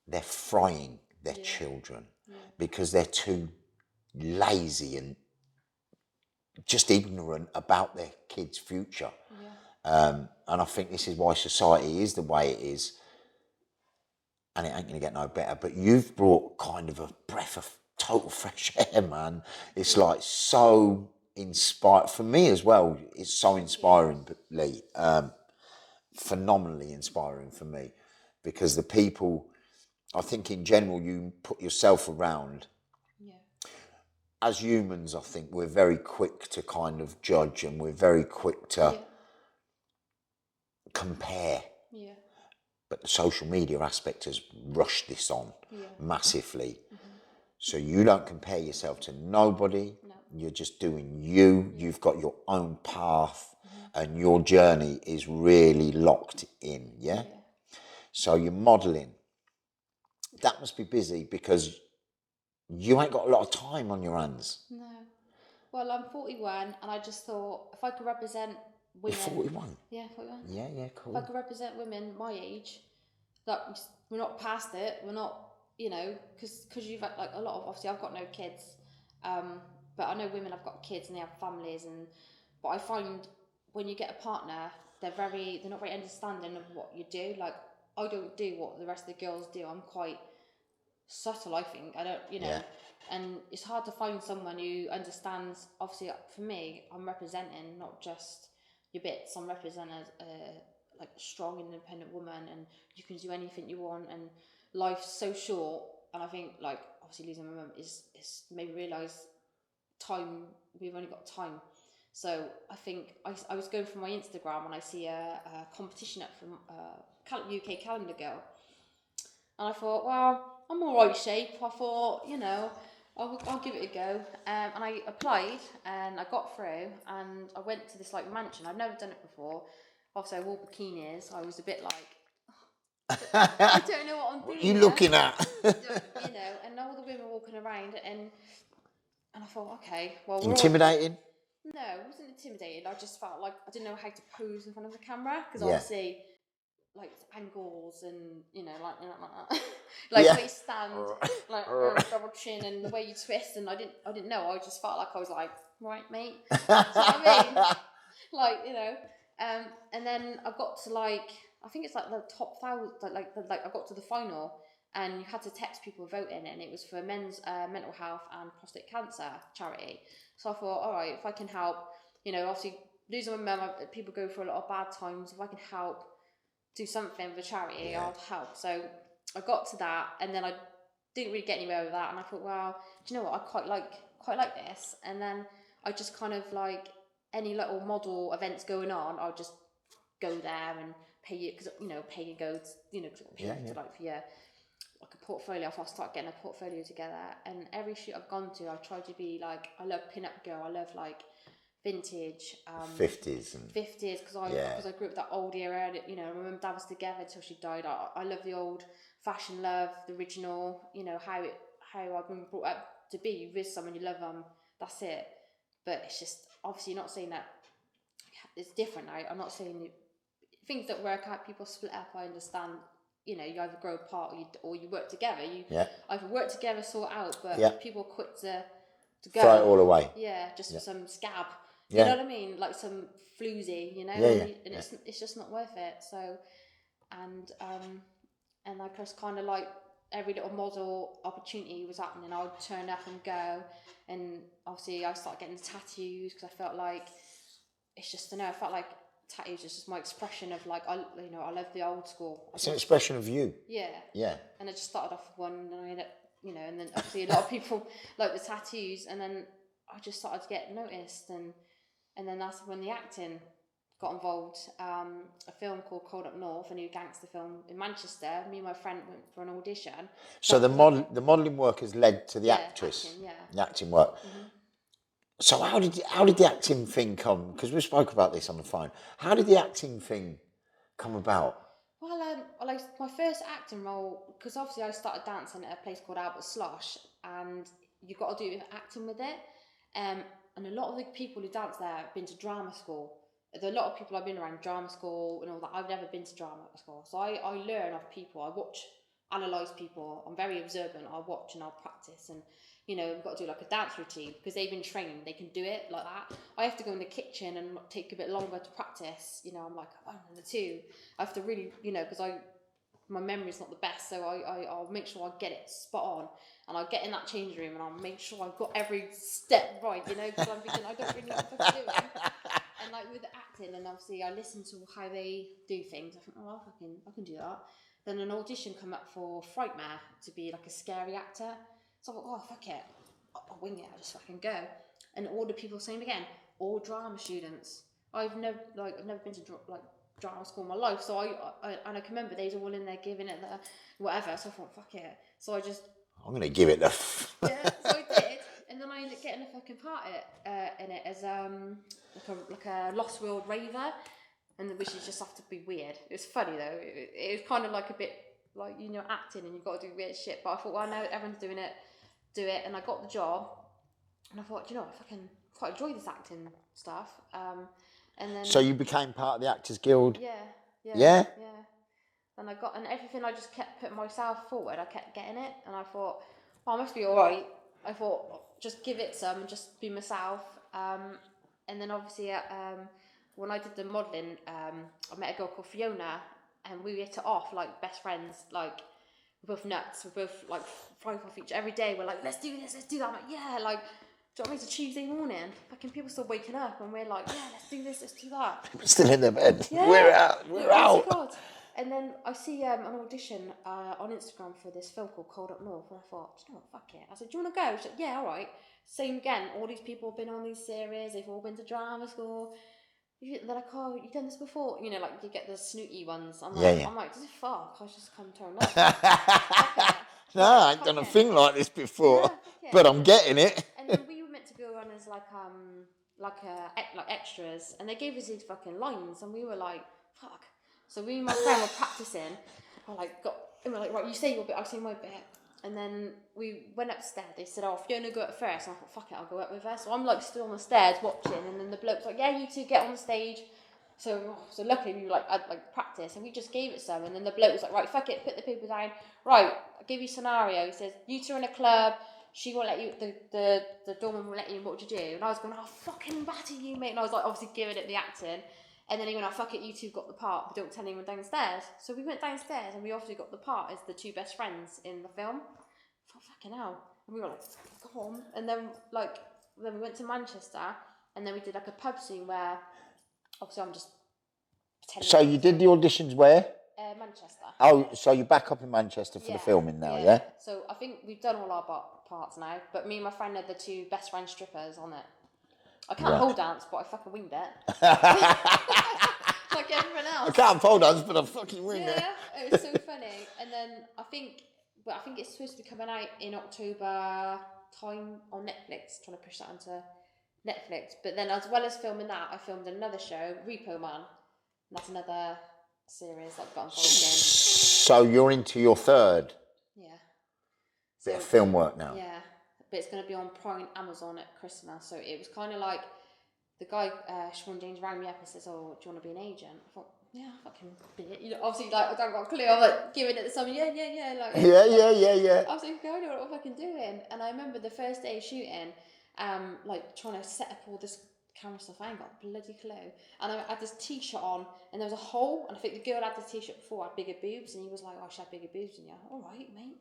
They're frying their children because they're too lazy and just ignorant about their kids' future. Yeah. And I think this is why society is the way it is, and it ain't going to get no better. But you've brought kind of a breath of total fresh air, man. It's like so inspired for me as well. It's so inspiring, Lee. Phenomenally inspiring for me, because the people, I think in general, you put yourself around. Yeah. As humans, I think we're very quick to kind of judge, and we're very quick to compare. Yeah. But the social media aspect has rushed this on massively. Mm-hmm. So you don't compare yourself to nobody. No. You're just doing you. You've got your own path, and your journey is really locked in. Yeah. So you're modeling. That must be busy, because you ain't got a lot of time on your hands. No. Well, I'm 41, and I just thought if I could represent You're women. 41. Yeah, 41. Yeah, cool. If I could represent women my age, that we're not past it. We're not, because you've had, like, a lot of, obviously I've got no kids, but I know women have got kids and they have families, but I find when you get a partner, they're not very understanding of what you do. Like, I don't do what the rest of the girls do. I'm quite subtle, I think. I don't, and it's hard to find someone who understands. Obviously, for me, I'm representing not just your bits. I'm representing like a strong, independent woman, and you can do anything you want. And life's so short. And I think, like, obviously losing my mum is made me realise time. We've only got time. So I think I was going through my Instagram and I see a competition up from UK Calendar Girl. And I thought, well, I'm all right shape. I thought, I'll give it a go. And I applied and I got through, and I went to this like mansion. I've never done it before. Obviously, I wore bikinis. I was a bit like, I don't know what I'm doing. What are you looking at? And all the women walking around, and I thought, okay, well, Intimidating? No, it wasn't intimidating. I just felt like I didn't know how to pose in front of the camera, because obviously, like, angles and like that. Like way you stand, like double chin, and the way you twist, and I didn't know. I just felt like I was like, right, mate. Do you know what I mean? Like, and then I got to, like, I think it's like the top 1,000, like I got to the final, and you had to text people voting, and it was for men's mental health and prostate cancer charity. So I thought, all right, if I can help, obviously losing my mum, people go through a lot of bad times. If I can help do something for charity, I'll help. So I got to that, and then I didn't really get anywhere with that, and I thought, well, do you know what, I quite like this. And then I just kind of, like, any little model events going on, I'll just go there and pay you, because pay you go to, like, for your, like, a portfolio. If I start getting a portfolio together, and every shoot I've gone to, I've tried to be like, I love pin-up girl, I love, like, vintage 50s because I grew up that old era, and my mum and dad was together until she died. I love the old fashioned love, the original, how I've been brought up to be. You with someone, you love them, that's it. But it's just, obviously, not saying that it's different. I'm not saying things that work out, people split up, I understand. You either grow apart or you work together. You either work together, sort out, but people quit to go. Throw it all away. Yeah, just for some scab. You know what I mean? Like some floozy, and it's just not worth it. So, and I just kind of, like, every little model opportunity was happening, I would turn up and go. And obviously I started getting the tattoos, because I felt like it's just, I felt like tattoos is just my expression of, like, I love the old school. It's an expression of you. Yeah. And I just started off with one, and I ended up, and then obviously a lot of people like the tattoos, and then I just started to get noticed, and and then that's when the acting got involved. A film called Cold Up North, a new gangster film in Manchester. Me and my friend went for an audition. So the modelling work has led to the Yeah, actress, acting, yeah. the acting work. So how did the acting thing come? Because we spoke about this on the phone. How did the acting thing come about? Well, like my first acting role, because obviously I started dancing at a place called Albert Slosh, and you got to do acting with it. And a lot of the people who dance there have been to drama school. There are a lot of people I've been around drama school and all that. I've never been to drama school, so I learn off people. I watch, analyze people. I'm very observant. I watch and I'll practice, and we've got to do like a dance routine because they've been trained. They can do it like that. I have to go in the kitchen and take a bit longer to practice. I'm like 1 and the 2. I have to really, because my memory's not the best, so I'll make sure I get it spot on, and I'll get in that change room and I'll make sure I've got every step right, because I'm thinking I don't really know what I'm doing. And like with the acting, and obviously I listen to how they do things. I think, oh, I can do that. Then an audition come up for Frightmare to be like a scary actor. So I thought, oh fuck it, I'll wing it. I'll just fucking go. And all the people same again, all drama students. I've never been to drama school in my life, so I can remember they was all in there giving it the whatever. So I thought, fuck it. So I'm gonna give it the. yeah, so I did, and then I ended up getting a fucking part in it as like a Lost World raver, and which is just have to be weird. It's funny though. It was kind of like a bit like acting, and you've got to do weird shit. But I thought, well, now everyone's doing it, do it, and I got the job, and I thought, I fucking quite enjoy this acting stuff. And then So you became part of the Actors Guild. Yeah. And everything I just kept putting myself forward. I kept getting it, and I thought, I must be all right. I thought, just give it some and just be myself. And then obviously, when I did the modelling, I met a girl called Fiona, and we hit it off like best friends. Like we're both nuts. We're both like fight off each every day. We're like, let's do this, let's do that. I'm like, yeah, like. Do you know what I mean? It's a Tuesday morning. Fucking people still waking up, and we're like, yeah, let's do this, let's do that. We're still in their bed. Yeah. We're out. We're out. God. And then I see an audition on Instagram for this film called Cold Up North, and I thought, do you know what, fuck it. I said, do you want to go? She's like, yeah, all right. Same again. All these people have been on these series. They've all been to drama school. They're like, oh, you've done this before. Like you get the snooty ones. I'm like, does it fuck? I just come turn up. No, I ain't done a thing like this before, but I'm getting it. And then we were meant to go on as like extras, and they gave us these fucking lines, and we were like, fuck. So we and my friend were practicing. And we're like, right, you say your bit, I'll say my bit. And then we went upstairs. They said, oh, Fiona, go up first. And I thought, fuck it, I'll go up with her. So I'm like still on the stairs watching, and then the bloke's like, yeah, you two get on the stage. So luckily we were I'd practice, and we just gave it some, and then the bloke was like, right, fuck it, put the paper down. Right, I'll give you a scenario. He says, you two are in a club, she won't let you, the doorman won't let you in, what would you do? And I was going, oh, fucking batter you, mate. And I was like, obviously giving it the acting. And then he went, oh, fuck it, you two got the part, but don't tell anyone downstairs. So we went downstairs, and we obviously got the part as the two best friends in the film. I thought, fucking hell. And we were like, go on. And then we went to Manchester, and then we did like a pub scene where, obviously I'm just pretending. So you did the auditions where? Manchester. Oh, so you're back up in Manchester for the filming now, yeah? So I think we've done all our parts now, but me and my friend are the two best friend strippers on it. I can't pole dance, but I fucking winged it. Like everyone else. I can't pole dance, but I fucking winged it. Yeah, it was so funny. And then I think it's supposed to be coming out in October time on Netflix, trying to push that onto Netflix. But then as well as filming that, I filmed another show, Repo Man. And that's another series that got involved in. So you're into your third bit of film work now? Yeah, but it's going to be on Prime Amazon at Christmas. So it was kind of like the guy, Sean James, rang me up and says, oh, do you want to be an agent? I thought, yeah, I fucking be it. Obviously, like, I don't got a clue. I'm like giving it to someone, yeah. Like, yeah. I was like, I don't know what I'm fucking doing. And I remember the first day of shooting, like trying to set up all this camera stuff. I ain't got a bloody clue. And I had this t-shirt on, and there was a hole, and I think the girl had this t-shirt before, had bigger boobs, and he was like, oh, she had bigger boobs than you. All right, mate.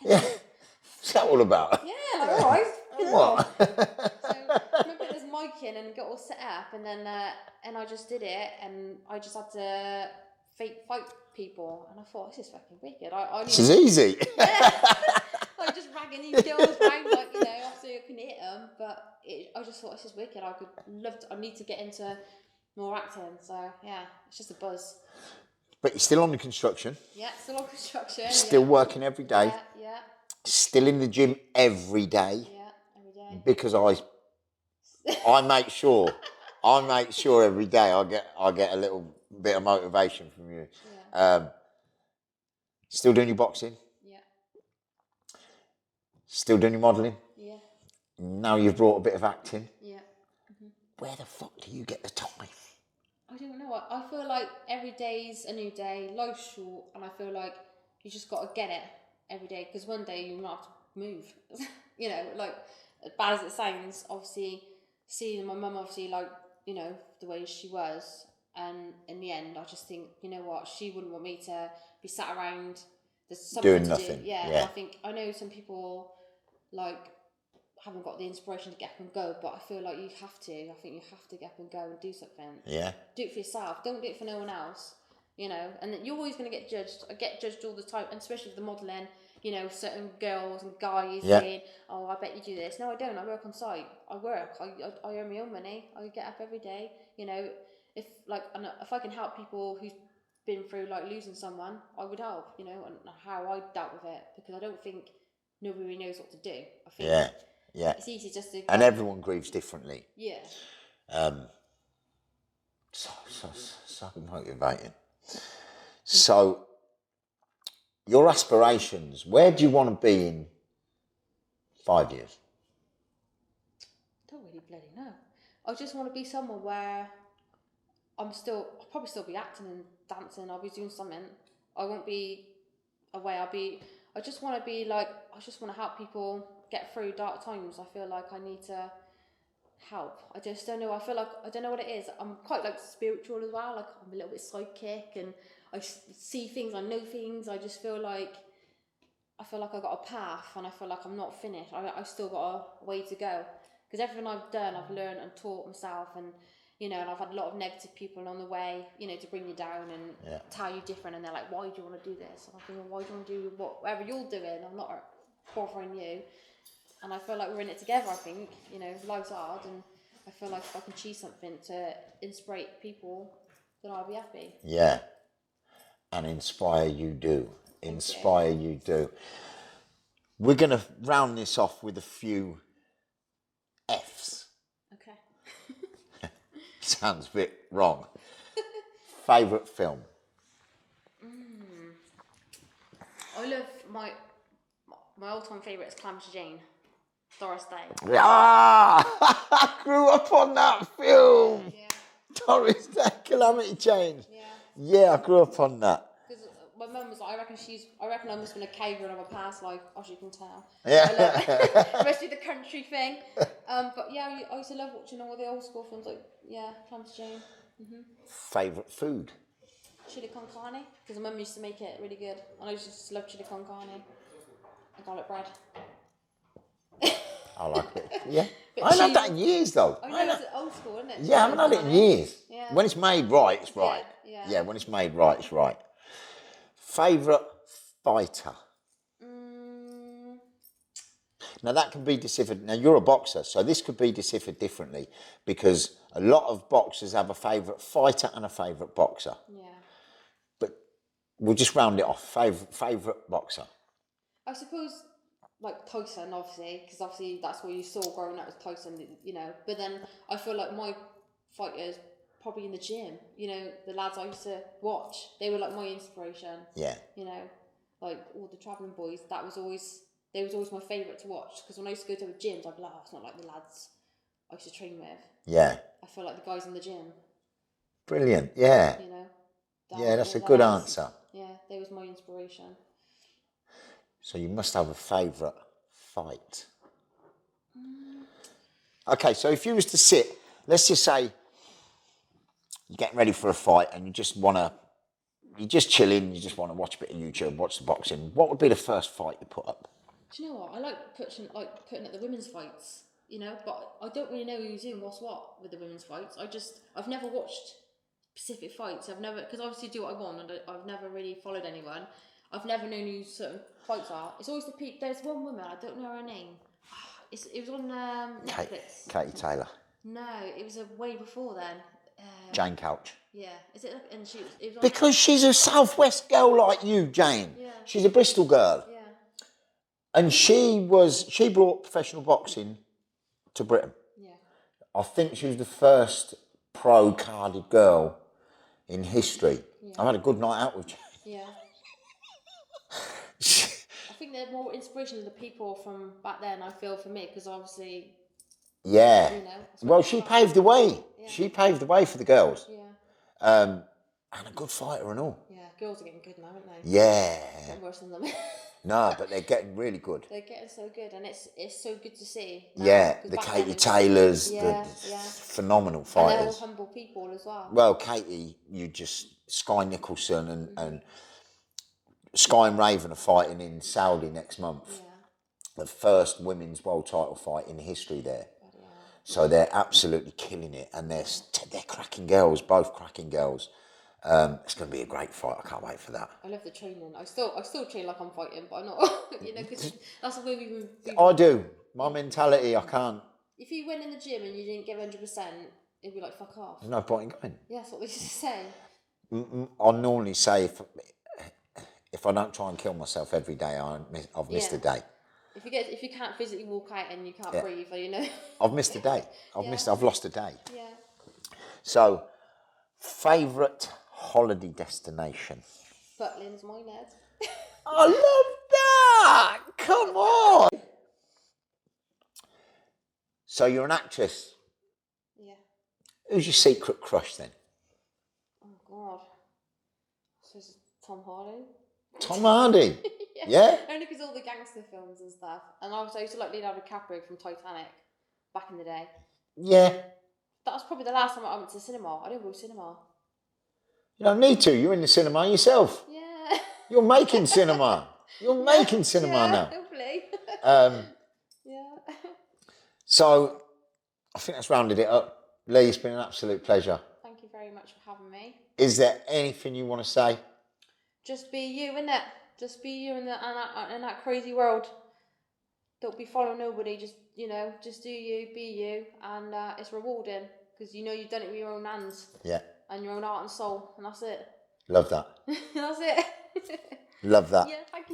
Yeah. What's that all about? Yeah, like, all right. What? So I put this mic in and got all set up, and then and I just did it, and I just had to fake fight people, and I thought, this is fucking wicked. This is easy. Yeah. Like just ragging these girls around, like, obviously I can hit them, but I just thought, this is wicked. wicked. I need to get into more acting. So yeah, it's just a buzz. But you're still on the construction. Yeah, still on construction. Still working every day. Yeah. Still in the gym every day. Yeah, every day. Because I make sure every day I get a little bit of motivation from you. Yeah. Still doing your boxing. Yeah. Still doing your modelling. Yeah. Now you've brought a bit of acting. Yeah. Where the fuck do you get the time? I don't know. I feel like every day's a new day. Life's short, and I feel like you just got to get it every day. Because one day you might have to move. You know, like as bad as it sounds. Obviously, seeing my mum, obviously, like you know the way she was, and in the end, I just think you know what, she wouldn't want me to be sat around. There's something doing to nothing. do. Yeah. And I think I know some people like haven't got the inspiration to get up and go, but I feel like you have to. I think you have to get up and go and do something. Yeah. Do it for yourself. Don't do it for no one else. You know, and you're always going to get judged. I get judged all the time, and especially with the modelling. You know, certain girls and guys saying, "Oh, I bet you do this." No, I don't. I work on site. I work. I earn my own money. I get up every day. You know, if I can help people who's been through like losing someone, I would help. You know, and how I dealt with it, because I don't think nobody really knows what to do. I think it's easy just to. And everyone grieves differently. Yeah. So motivating. So, your aspirations, where do you want to be in 5 years? Don't really bloody know. I just want to be somewhere where I'll probably still be acting and dancing. I'll be doing something. I won't be away. I just want to be like, I just want to help people get through dark times. I feel like I need to help. I just don't know. I feel like, I don't know what it is. I'm quite like spiritual as well. Like I'm a little bit psychic and I see things, I know things. I feel like I got a path and I feel like I'm not finished. I still got a way to go. Because everything I've done, I've learned and taught myself, and you know, and I've had a lot of negative people on the way, you know, to bring you down and tell you different. And they're like, "Why do you want to do this?" And I think, "Why do you want to do whatever you're doing? I'm not bothering you." And I feel like we're in it together. I think, you know, life's hard, and I feel like if I can achieve something to inspire people, then I'll be happy. Yeah, and inspire you do. Inspire you do. We're going to round this off with a few F's. Okay. Sounds a bit wrong. Favourite film? I love my all-time favourite is Calamity Jane, Doris Day. Ah, I grew up on that film. Yeah. Doris Day, Calamity Jane. Yeah. Yeah, I grew up on that. Because my mum was like, I reckon I must have been a cowgirl of a past life, as you can tell. Yeah. Especially the country thing. But yeah, I used to love watching all the old school films, like, Calamity Jane. Favourite food? Chili con carne, because my mum used to make it really good. And I just love chili con carne and garlic bread. I like it. Yeah. I haven't had that in years, though. I know, it's old school, isn't it? Yeah, I haven't had it in years. Yeah. When it's made right, it's right. Yeah. When it's made right, it's right. Favourite fighter? Now, that can be deciphered. Now, you're a boxer, so this could be deciphered differently, because a lot of boxers have a favourite fighter and a favourite boxer. Yeah. But we'll just round it off. Favourite boxer? I suppose, like Tyson, obviously, because obviously that's what you saw growing up as Tyson, you know. But then I feel like my fighters, probably in the gym, you know, the lads I used to watch, they were like my inspiration. Yeah. You know, like all the travelling boys, they was always my favourite to watch, because when I used to go to the gyms, I'd be like, oh, it's not like the lads I used to train with. Yeah. I feel like the guys in the gym. Brilliant, yeah. You know. Yeah, that's a good answer. Yeah, they was my inspiration. So you must have a favourite fight. Okay, so if you was to sit, let's just say you're getting ready for a fight and you're just chilling, you just want to watch a bit of YouTube, watch the boxing, what would be the first fight you put up? Do you know what? I like putting at the women's fights, you know, but I don't really know who's doing what's what with the women's fights. I've never watched specific fights. Because I obviously do what I want, and I've never really followed anyone. I've never known who certain fights are. It's always the people. There's one woman, I don't know her name. It was on Netflix. Katie Taylor. No, it was a way before then. Jane Couch. Yeah, is it? And it was on. Because she's a Southwest girl like you, Jane. Yeah. She's a Bristol girl. Yeah. And she brought professional boxing to Britain. Yeah. I think she was the first pro-carded girl in history. Yeah. I've had a good night out with Jane. Yeah. I think they're more inspiration to the people from back then. I feel for me because obviously. Yeah. You know. Well, she paved the way. Yeah. She paved the way for the girls. Yeah. And a good fighter and all. Yeah, girls are getting good now, aren't they? Yeah. Getting worse than them. No, but they're getting really good. They're getting so good, and it's so good to see. Yeah, 'cause the back Katie then Taylors, Yeah, the yeah. phenomenal And they're all fighters. humble people as well. Well, Katie, Sky Nicholson and Sky and Raven are fighting in Saudi next month. Yeah. The first women's world title fight in history there. But, yeah. So they're absolutely killing it, and they're cracking girls, both cracking girls. It's going to be a great fight. I can't wait for that. I love the training. I still train like I'm fighting, but I'm not. You know, because that's the way we I do. My mentality, I can't. If you went in the gym and you didn't give 100%, it'd be like fuck off. There's no point in going. Yeah, that's what they used to say. I normally say if I don't try and kill myself every day, I've missed a day. If you can't physically walk out and you can't breathe, you know. I've missed a day. I've lost a day. Yeah. So, favourite holiday destination? Butlins, my Ned. I love that. Come on. So you're an actress. Yeah. Who's your secret crush then? Oh God. So it's Tom Hardy. Tom Hardy. Yeah. Only because all the gangster films and stuff. And I used to like Leonardo DiCaprio from Titanic back in the day. Yeah. That was probably the last time I went to the cinema. I don't go to cinema. You don't need to. You're in the cinema yourself. Yeah. You're making cinema. You're making cinema now. Hopefully. Yeah. So, I think that's rounded it up. Lee, it's been an absolute pleasure. Thank you very much for having me. Is there anything you want to say? Just be you, innit? Just be you in that crazy world. Don't be following nobody. Just just do you, be you, and it's rewarding because you know you've done it with your own hands. Yeah. And your own heart and soul, and that's it. Love that. That's it. Love that. Yeah, thank you.